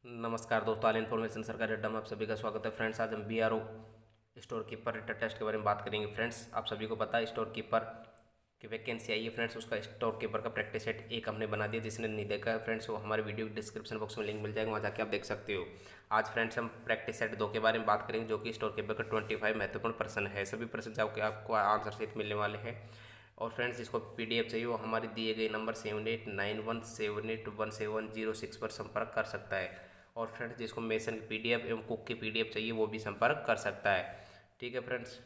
नमस्कार दोस्तों, all information सरकारी अड्डा में आप सभी का स्वागत है। फ्रेंड्स, आज हम BRO storekeeper written test के बारे में बात करेंगे। फ्रेंड्स, आप सभी को पता है स्टोर कीपर की वैकेंसी आई है। फ्रेंड्स, उसका स्टोर कीपर का प्रैक्टिस सेट एक हमने बना दिया। जिसने नहीं देखा है फ्रेंड्स, वो हमारे वीडियो डिस्क्रिप्शन बॉक्स में लिंक मिल जाएगा, वहाँ जाके आप देख सकते हो। आज फ्रेंड्स हम प्रैक्टिस सेट 2 के बारे में बात करेंगे, जो कि स्टोर कीपर का 25 महत्वपूर्ण प्रश्न है। सभी प्रश्न आपको आंसर सहित मिलने वाले हैं। और फ्रेंड्स, जिसको पीडीएफ चाहिए वो हमारे दिए गए नंबर 7891781706 पर संपर्क कर सकता है। और फ्रेंड्स, जिसको मेसन की पीडीएफ एवं कुक की पीडीएफ चाहिए वो भी संपर्क कर सकता है। ठीक है फ्रेंड्स,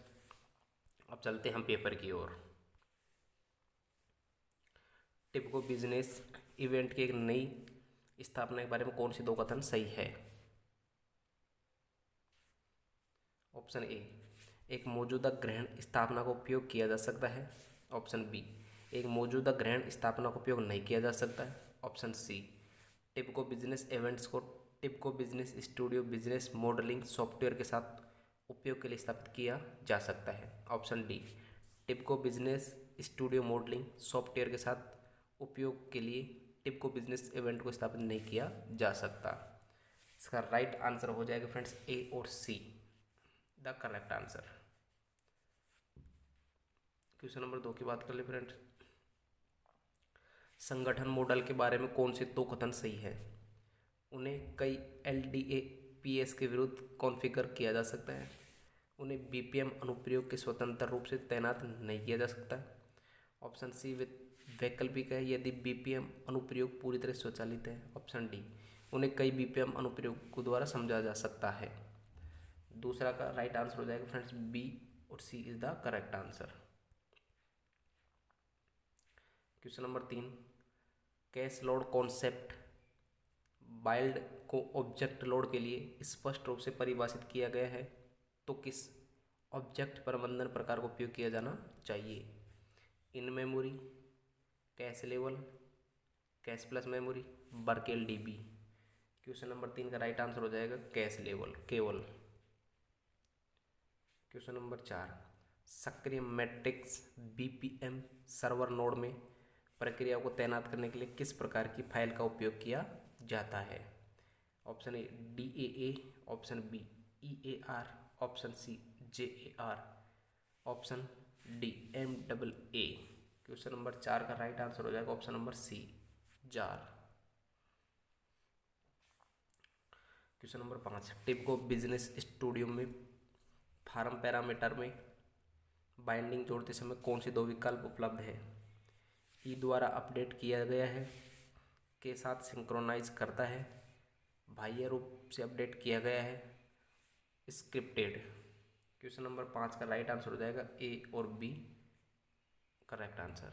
अब चलते हैं हम पेपर की ओर। टिपिको बिजनेस इवेंट की एक नई स्थापना के बारे में कौन सी 2 कथन सही है? ऑप्शन ए, एक मौजूदा ग्रहण स्थापना का उपयोग किया जा सकता है। ऑप्शन बी, एक मौजूदा ग्रहण स्थापना का उपयोग नहीं किया जा सकता है। Option C, TIBCO business events को TIBCO business studio business modelling software के साथ उपयोग के लिए स्थापित किया जा सकता है। Option D, TIBCO business studio modelling software के साथ उपयोग के लिए टिपिको बिजनेस इवेंट को स्थापित नहीं किया जा सकता। इसका राइट आंसर हो जाएगा फ्रेंड्स ए और C, the correct answer. Question number 2 की बात कर ले फ्रेंड्स। संगठन मॉडल के बारे में कौन से 2 कथन सही है? उन्हें कई एलडीए पीएस के विरुद्ध कॉन्फ़िगर किया जा सकता है। उन्हें बीपीएम अनुप्रयोग के स्वतंत्र रूप से तैनात नहीं किया जा सकता है। ऑप्शन सी वैकल्पिक है, यदि बीपीएम अनुप्रयोग पूरी तरह स्वचालित है। ऑप्शन डी, उन्हें कई बीपीएम अनुप्रयोगों द्वारा समझा जा सकता है। दूसरा का राइट आंसर हो जाएगा फ्रेंड्स बी और C is the correct answer. Question number 3, cache load concept build को ऑब्जेक्ट लोड के लिए स्पष्ट रूप से परिभाषित किया गया है, तो किस ऑब्जेक्ट प्रबंधन प्रकार का उपयोग किया जाना चाहिए? In memory, cache level, cache plus memory, Berkeley DB. Question number 3 का राइट आंसर हो जाएगा कैश लेवल केवल। क्वेश्चन नंबर 4, सक्रिय मैट्रिक्स बीपीएम सर्वर नोड में प्रक्रिया को तैनात करने के लिए किस प्रकार की फाइल का उपयोग किया जाता है? Option A DAA, option B EAR, option C JAR, option D MAA। Question number 4 का राइट आंसर हो जाएगा option number C jar. Question number 5, TIBCO business studio में फार्म पैरामीटर में बाइंडिंग जोड़ते समय कौन से 2 विकल्प उपलब्ध है? ई द्वारा अपडेट किया गया है, के साथ सिंक्रोनाइज करता है, बाह्य रूप से अपडेट किया गया है, स्क्रिप्टेड। क्वेश्चन नंबर 5 का राइट आंसर हो जाएगा ए और B correct answer.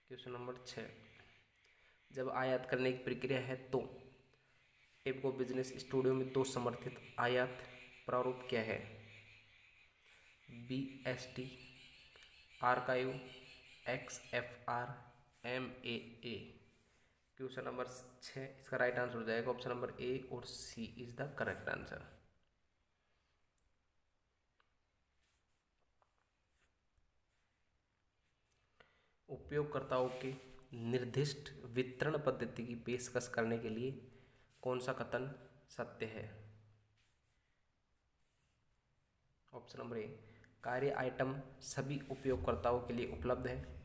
Question number 6, जब आयात करने की प्रक्रिया है तो टिपिको बिजनेस स्टूडियो में 2 समर्थित आयात प्रारूप क्या है? BST, archive, XFR, MAA। Question number 6 इसका राइट आंसर हो जाएगा ऑप्शन नंबर ए और C is the correct answer. उपयोगकर्ताओं के निर्दिष्ट वितरण पद्धति की पेशकश करने के लिए कौन सा कथन सत्य है? ऑप्शन नंबर ए, कार्य आइटम सभी उपयोगकर्ताओं के लिए उपलब्ध है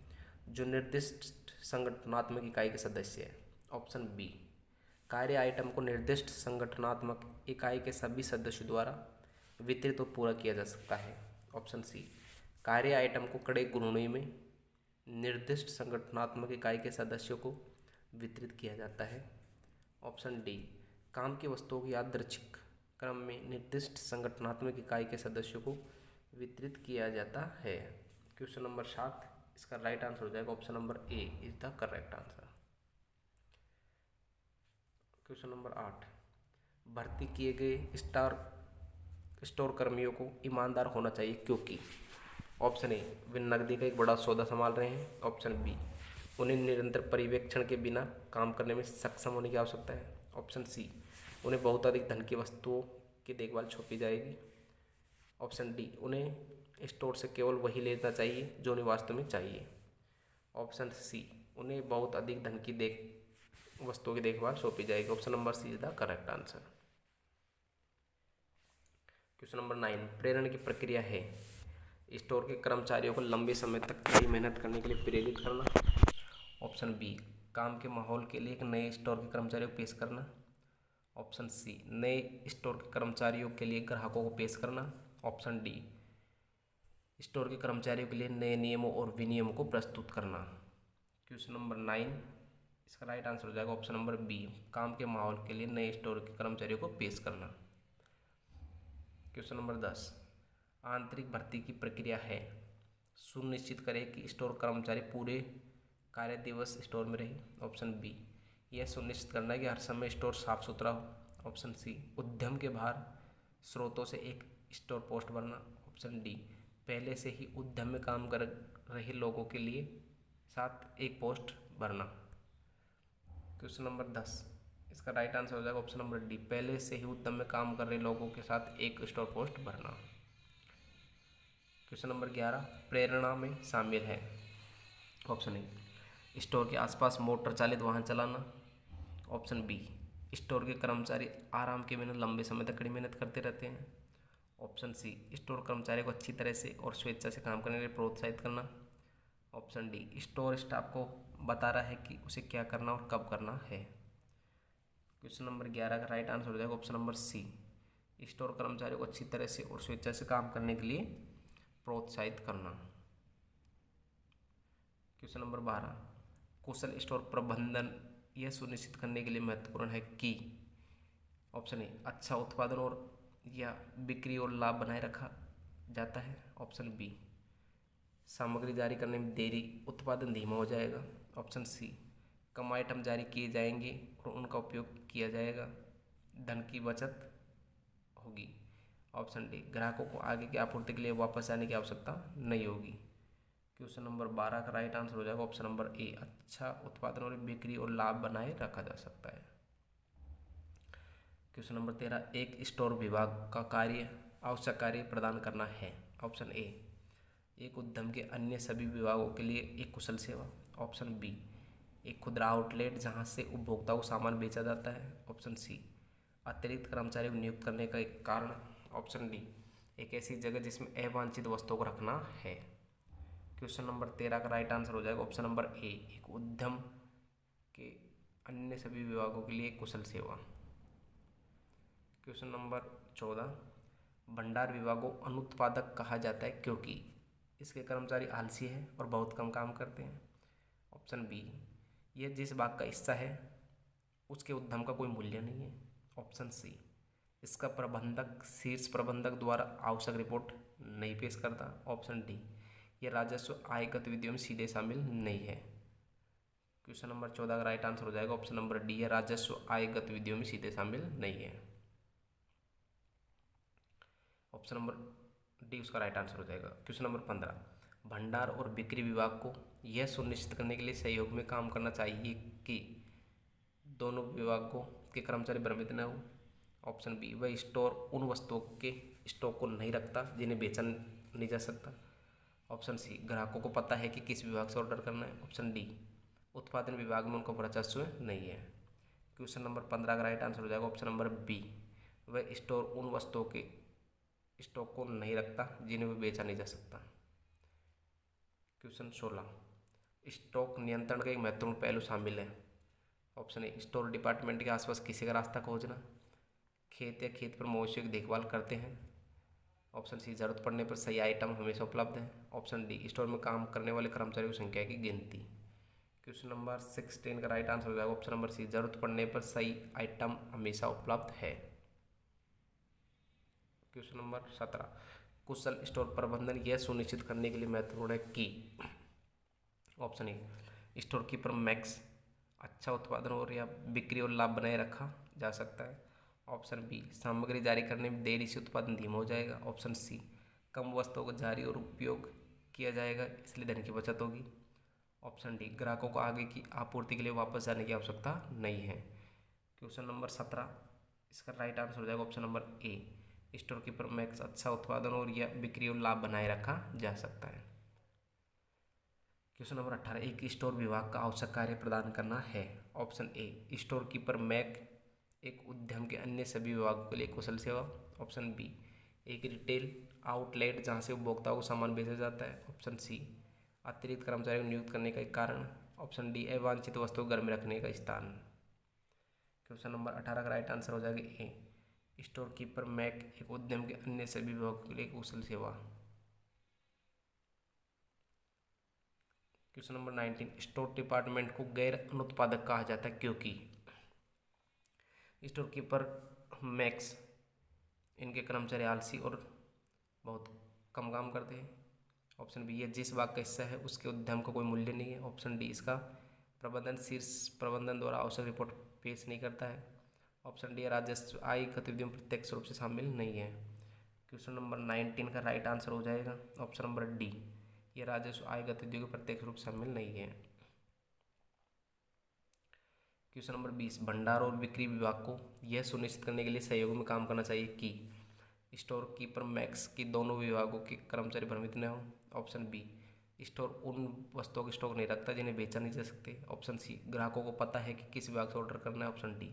जो निर्दिष्ट संगठनात्मक इकाई के सदस्य है। ऑप्शन बी, कार्य आइटम को निर्दिष्ट संगठनात्मक इकाई के सभी सदस्यों द्वारा वितरित और पूरा किया जा सकता है। ऑप्शन सी, कार्य आइटम को कड़े गुणों में निर्दिष्ट संगठनात्मक इकाई के सदस्यों को वितरित किया जाता है। ऑप्शन डी, काम की वस्तुओं को यादृच्छिक क्रम में निर्दिष्ट संगठनात्मक इकाई के सदस्यों को वितरित किया जाता है। क्वेश्चन नंबर 7 इसका राइट आंसर हो जाएगा option number A is the correct answer. Question number 8, भर्ती किए गए स्टोर कर्मियों को ईमानदार होना चाहिए क्योंकि ऑप्शन ए, वे नकदी का एक बड़ा सौदा संभाल रहे हैं। ऑप्शन बी, उन्हें निरंतर पर्यवेक्षण के बिना काम करने में सक्षम होने की आवश्यकता है। ऑप्शन सी, उन्हें बहुत अधिक धन की वस्तुओं की देखभाल सौंपी जाएगी। ऑप्शन डी, उन्हें स्टोर से केवल वही लेना चाहिए जो उन्हें वास्तव में चाहिए। ऑप्शन सी, वस्तुओं की देखभाल सौंपी जाएगी। Option number C is the correct answer. Question number 9, प्रेरण की प्रक्रिया है स्टोर के कर्मचारियों को लंबे समय तक कड़ी मेहनत करने के लिए प्रेरित करना। ऑप्शन बी, काम के माहौल के लिए एक नए स्टोर के कर्मचारियों को पेश करना। ऑप्शन सी, नए स्टोर के कर्मचारियों के लिए ग्राहकों को पेश करना। ऑप्शन डी, स्टोर के कर्मचारियों के लिए नए नियमों और विनियमों को प्रस्तुत करना। क्वेश्चन नंबर 9, इसका राइट आंसर हो जाएगा ऑप्शन नंबर बी, काम के माहौल के लिए नए स्टोर के कर्मचारियों को पेश करना। क्वेश्चन नंबर 10, आंतरिक भर्ती की प्रक्रिया है सुनिश्चित करें कि स्टोर कर्मचारी पूरे कार्य दिवस स्टोर में रहे। ऑप्शन बी, यह सुनिश्चित करना है कि हर समय स्टोर साफ सुथरा हो। ऑप्शन सी, उद्यम के बाहर स्रोतों से एक स्टोर पोस्ट भरना। ऑप्शन डी, पहले से ही उद्यम में काम कर रहे लोगों के लिए साथ एक पोस्ट भरना। क्वेश्चन नंबर 10, इसका राइट आंसर हो जाएगा ऑप्शन नंबर डी, पहले से ही उद्यम में काम कर रहे लोगों के साथ एक स्टोर पोस्ट भरना। क्वेश्चन नंबर 11, प्रेरणा में शामिल है। ऑप्शन ए, स्टोर के आसपास मोटर चालित वाहन चलाना। ऑप्शन बी, स्टोर के कर्मचारी आराम के बिना लंबे समय तक कड़ी मेहनत करते रहते हैं। ऑप्शन सी, स्टोर कर्मचारी को अच्छी तरह से और स्वेच्छा से काम करने के लिए प्रोत्साहित करना। ऑप्शन डी, स्टोर स्टाफ को बता रहा है कि उसे क्या करना और कब करना है। क्वेश्चन नंबर 11 का राइट आंसर हो जाएगा ऑप्शन नंबर सी, स्टोर कर्मचारियों को अच्छी तरह से और स्वेच्छा से काम करने के लिए प्रोत्साहित करना। क्वेश्चन नंबर 12, कुशल स्टोर प्रबंधन यह सुनिश्चित करने के लिए महत्वपूर्ण है कि ऑप्शन ए, अच्छा उत्पादन और या बिक्री और लाभ बनाए रखा जाता है। ऑप्शन बी, सामग्री जारी करने में देरी, उत्पादन धीमा हो जाएगा। ऑप्शन सी, कम आइटम जारी किए जाएंगे और उनका उपयोग किया जाएगा, धन की बचत होगी। ऑप्शन डी, ग्राहकों को आगे की आपूर्ति के लिए वापस आने की आवश्यकता नहीं होगी। क्वेश्चन नंबर 12 का राइट आंसर हो जाएगा ऑप्शन नंबर ए, अच्छा उत्पादन और बिक्री और लाभ बनाए रखा जा सकता है। क्वेश्चन नंबर 13, एक स्टोर विभाग का कार्य आवश्यक कार्य प्रदान करना है। ऑप्शन ए, एक उद्यम के अन्य सभी विभागों के लिए एक कुशल सेवा। ऑप्शन बी, एक खुदरा आउटलेट जहां से उपभोक्ताओं को सामान बेचा जाता है। ऑप्शन सी, अतिरिक्त कर्मचारी को नियुक्त करने का एक कारण। ऑप्शन डी, एक ऐसी जगह जिसमें अवांछित वस्तुओं को रखना है। क्वेश्चन नंबर 13 का राइट आंसर हो जाएगा ऑप्शन नंबर ए, एक उद्यम के अन्य सभी विभागों के लिए कुशल सेवा। क्वेश्चन नंबर 14, भंडार विभाग को अनुत्पादक कहा जाता है क्योंकि इसके कर्मचारी आलसी हैं और बहुत कम काम करते हैं। ऑप्शन बी, यह जिस भाग का हिस्सा है उसके उद्यम का कोई मूल्य नहीं है। ऑप्शन सी, इसका प्रबंधक शीर्ष प्रबंधक द्वारा आवश्यक रिपोर्ट नहीं पेश करता। ऑप्शन डी, यह राजस्व आय गतिविधियों में सीधे शामिल नहीं है। क्वेश्चन नंबर 14 का राइट आंसर हो जाएगा ऑप्शन नंबर डी, यह राजस्व आय गतिविधियों में सीधे शामिल नहीं है। ऑप्शन नंबर डी उसका राइट आंसर हो जाएगा। क्वेश्चन नंबर 15, भंडार और बिक्री विभाग को यह सुनिश्चित करने के लिए सहयोग में काम करना चाहिए कि दोनों विभागों के कर्मचारी भ्रमित न हो। ऑप्शन बी, वह स्टोर उन वस्तुओं के स्टॉक को नहीं रखता जिन्हें बेचा नहीं जा सकता। ऑप्शन सी, ग्राहकों को पता है कि किस विभाग से ऑर्डर करना है। ऑप्शन डी, उत्पादन विभाग में उनका वर्चस्व नहीं है। क्वेश्चन नंबर 15 का राइट आंसर हो जाएगा ऑप्शन नंबर बी, वह स्टोर उन वस्तुओं के स्टॉक को नहीं रखता जिन्हें वह बेचा नहीं जा सकता। क्वेश्चन 16, स्टॉक नियंत्रण का एक महत्वपूर्ण पहलू शामिल है। ऑप्शन ए, स्टोर डिपार्टमेंट के आसपास किसी का रास्ता खोजना, खेत या खेत पर मवेशियों की देखभाल करते हैं। ऑप्शन सी, जरूरत पड़ने पर सही आइटम हमेशा उपलब्ध है। ऑप्शन डी, स्टोर में काम करने वाले कर्मचारियों की संख्या की गिनती। क्वेश्चन नंबर 16 का राइट आंसर हो जाएगा ऑप्शन नंबर सी, जरूरत पड़ने पर सही आइटम हमेशा उपलब्ध है। क्वेश्चन नंबर 17, कुशल स्टोर प्रबंधन यह सुनिश्चित करने के लिए महत्वपूर्ण है कि option A, store keeper max अच्छा उत्पादन और या बिक्री और लाभ बनाए रखा जा सकता है। ऑप्शन बी, सामग्री जारी करने में देरी से उत्पादन धीमा हो जाएगा। ऑप्शन सी, कम वस्तुओं को जारी और उपयोग किया जाएगा इसलिए धन की बचत होगी। ऑप्शन डी, ग्राहकों को आगे की आपूर्ति के लिए वापस जाने की आवश्यकता नहीं है। क्वेश्चन नंबर 17, इसका राइट आंसर हो जाएगा option number A, store keeper max अच्छा उत्पादन और या बिक्री और लाभ बनाए रखा जा सकता है। क्वेश्चन नंबर 18, एक स्टोर विभाग का आवश्यक कार्य प्रदान करना है। ऑप्शन ए स्टोर कीपर मैक एक उद्यम के अन्य सभी विभागों के लिए कुशल सेवा। ऑप्शन बी एक रिटेल आउटलेट जहां से उपभोक्ताओं को सामान बेचा जाता है। ऑप्शन सी अतिरिक्त कर्मचारियों को नियुक्त करने का एक कारण। ऑप्शन डी अवांछित वस्तु घर में रखने का स्थान। क्वेश्चन नंबर 18 का राइट आंसर हो जाएगा ए स्टोर कीपर मैक एक उद्यम के अन्य सभी विभागों के लिए कुशल सेवा। क्वेश्चन नंबर 19, स्टोर डिपार्टमेंट को गैर अनुत्पादक कहा जाता है क्योंकि स्टोर कीपर मैक्स इनके कर्मचारी आलसी और बहुत कम काम करते हैं। ऑप्शन बी, ये जिस भाग का हिस्सा है उसके उद्यम का कोई मूल्य नहीं है। ऑप्शन डी, इसका प्रबंधन शीर्ष प्रबंधन द्वारा आवश्यक रिपोर्ट पेश नहीं करता है। ऑप्शन डी, राजस्व आय गतिविधियों में प्रत्यक्ष रूप से शामिल नहीं है। क्वेश्चन नंबर 19 का राइट आंसर हो जाएगा ऑप्शन नंबर डी, ये राजस्व आय गतिविधियों के प्रत्यक्ष रूप से शामिल नहीं है। क्वेश्चन नंबर 20, भंडार और बिक्री विभाग को यह सुनिश्चित करने के लिए सहयोग में काम करना चाहिए कि स्टोर कीपर मैक्स की दोनों विभागों के कर्मचारी भ्रमित न हो। ऑप्शन बी, स्टोर उन वस्तुओं के स्टॉक नहीं रखता जिन्हें बेचा नहीं जा सकते। ऑप्शन सी, ग्राहकों को पता है कि किस विभाग से ऑर्डर करना है। ऑप्शन डी,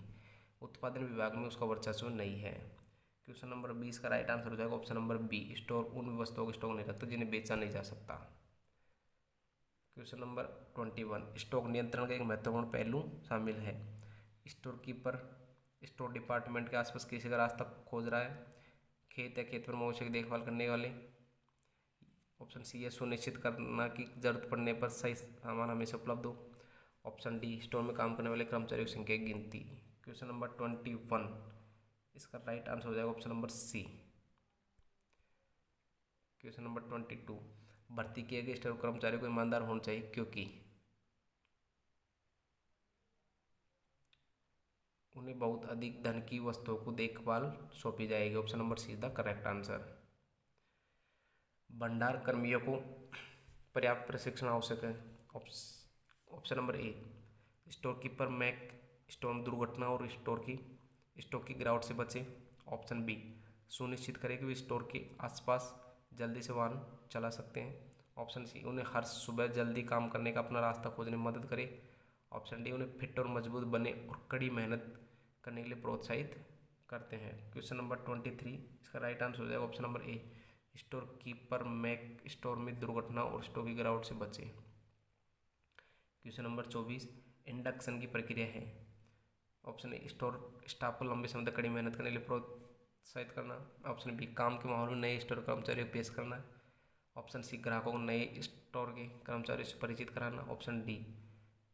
उत्पादन विभाग में उसका वर्चस्व नहीं है। क्वेश्चन नंबर 20 का राइट आंसर हो जाएगा ऑप्शन नंबर बी, स्टोर उन वस्तुओं के स्टॉक नहीं रखता जिन्हें बेचा नहीं जा सकता। क्वेश्चन नंबर 21, स्टॉक नियंत्रण का एक महत्वपूर्ण पहलू शामिल है। स्टोर कीपर स्टोर डिपार्टमेंट के आसपास किसी का रास्ता खोज रहा है। खेत या खेत पर मवेशियों की देखभाल करने वाले। ऑप्शन सी, यह सुनिश्चित करना कि जरूरत पड़ने पर सही सामान हमेशा उपलब्ध हो। ऑप्शन डी, स्टोर में काम करने वाले कर्मचारियों की संख्या की गिनती। क्वेश्चन नंबर 21, इसका राइट आंसर हो जाएगा option number C. Question number 22, भर्ती किए गए स्टोर कर्मचारियों को ईमानदार होना चाहिए क्योंकि उन्हें बहुत अधिक धन की वस्तुओं को देखभाल सौंपी जाएगी। Option number C is the correct answer. भंडार कर्मियों को पर्याप्त प्रशिक्षण आवश्यक है। Option number A, storekeeper मैक स्टोर में दुर्घटना और स्टॉक की गिरावट से बचे। ऑप्शन बी, सुनिश्चित करें कि वे स्टोर के आसपास जल्दी से वाहन चला सकते हैं। ऑप्शन सी, उन्हें हर सुबह जल्दी काम करने का अपना रास्ता खोजने में मदद करे। ऑप्शन डी, उन्हें फिट और मजबूत बने और कड़ी मेहनत करने के लिए प्रोत्साहित करते हैं। क्वेश्चन नंबर 23, इसका राइट आंसर हो जाएगा option number A, storekeeper मैक स्टोर में दुर्घटना और स्टॉक की गिरावट से बचे। क्वेश्चन नंबर 24, इंडक्शन की प्रक्रिया है। ऑप्शन ए, स्टोर स्टाफ को लंबे समय तक कड़ी मेहनत करने के लिए प्रोत्साहित करना। ऑप्शन बी, काम के माहौल में नए स्टोर कर्मचारियों को पेश करना। ऑप्शन सी, ग्राहकों को नए स्टोर के कर्मचारियों से परिचित कराना। ऑप्शन डी,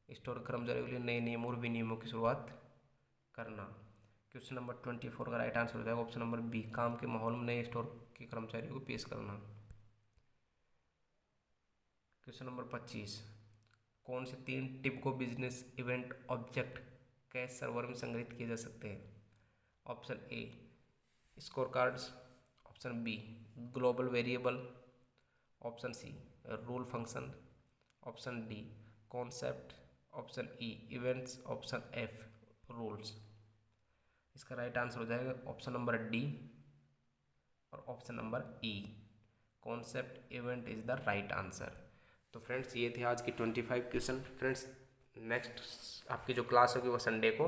स्टोर कर्मचारियों के लिए नए नियमों और विनियमों की शुरुआत करना। क्वेश्चन नंबर 24 का राइट आंसर हो जाएगा ऑप्शन नंबर बी, काम के माहौल में नए स्टोर के कर्मचारियों को पेश करना। क्वेश्चन नंबर 25, कौन से 3 TIBCO business event object cache server में संग्रहित किए जा सकते हैं। Option A, score cards. Option B, global variable. Option C, rule function. Option D, concept. Option E, events. Option F, rules. इसका राइट आंसर हो जाएगा ऑप्शन नंबर डी और option number E, concept event is the right answer. तो friends, ये थे आज की 25 question. Friends, next आपकी जो क्लास होगी वो संडे को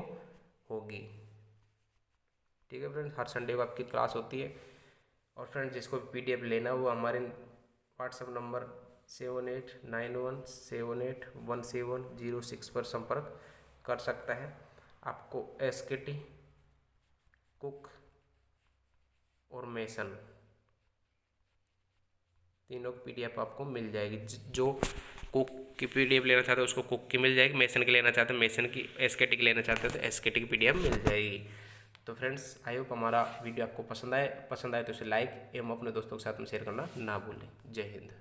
होगी। ठीक है फ्रेंड्स, हर संडे को आपकी क्लास होती है। और फ्रेंड्स, जिसको PDF लेना वो हमारे व्हाट्सएप नंबर 7891781706 पर संपर्क कर सकता है। आपको SKT, कुक और मेसन तीनों की PDF आपको मिल जाएगी। जो कुक की PDF लेना चाहते हैं उसको कुक की मिल जाएगी, मेसन की लेना चाहते हैं मेसन की, SKT की लेना चाहते हैं तो SKT की PDF मिल जाएगी। तो फ्रेंड्स, आई होप हमारा वीडियो आपको पसंद आए तो इसे लाइक एवं अपने दोस्तों के साथ में शेयर करना ना भूलें। जय हिंद।